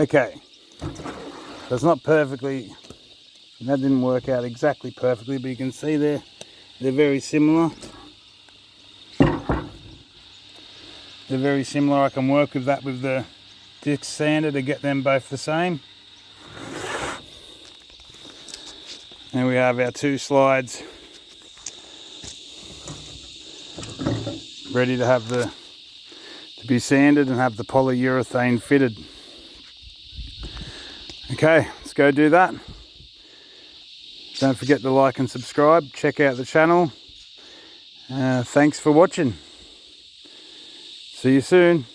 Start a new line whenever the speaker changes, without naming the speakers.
Okay, so it's not perfectly, that didn't work out exactly perfectly, but you can see they're very similar. They're very similar. I can work with that with the disc sander to get them both the same. And we have our two slides ready to have to be sanded and have the polyurethane fitted. Okay, let's go do that. Don't forget to like and subscribe. Check out the channel. Thanks for watching. See you soon.